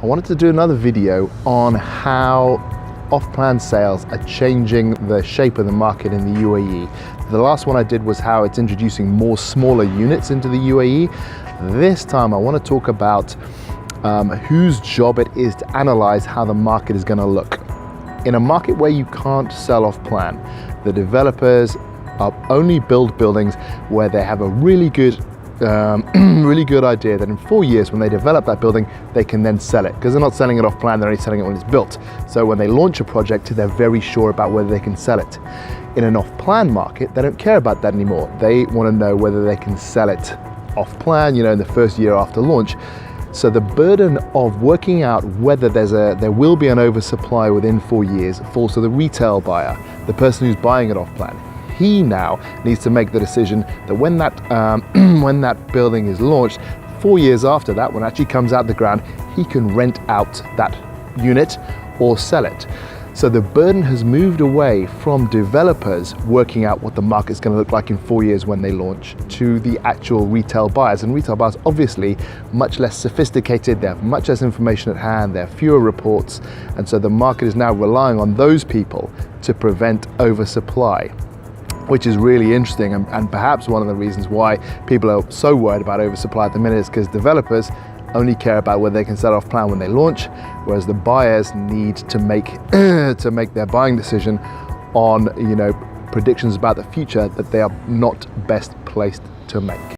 I wanted to do another video on how off-plan sales are changing the shape of the market in the UAE. The last one I did was how it's introducing more smaller units into the UAE. This time I want to talk about whose job it is to analyze how the market is going to look. In a market where you can't sell off-plan, the developers only build buildings where they have a really good idea that in 4 years when they develop that building they can then sell it, because they're not selling it off plan, they're only selling it when it's built. So when they launch a project, they're very sure about whether they can sell it. In an off-plan market, they don't care about that anymore. They want to know whether they can sell it off plan, in the first year after launch. So the burden of working out whether there will be an oversupply within 4 years falls to the retail buyer, the person who's buying it off plan. He now needs to make the decision that when that building is launched, 4 years after that, when it actually comes out the ground, he can rent out that unit or sell it. So the burden has moved away from developers working out what the market's going to look like in 4 years when they launch, to the actual retail buyers. And retail buyers, obviously, much less sophisticated, they have much less information at hand, there are fewer reports, and so the market is now relying on those people to prevent oversupply, which is really interesting, and perhaps one of the reasons why people are so worried about oversupply at the minute is because developers only care about whether they can sell off plan when they launch, whereas the buyers need to make their buying decision on predictions about the future that they are not best placed to make.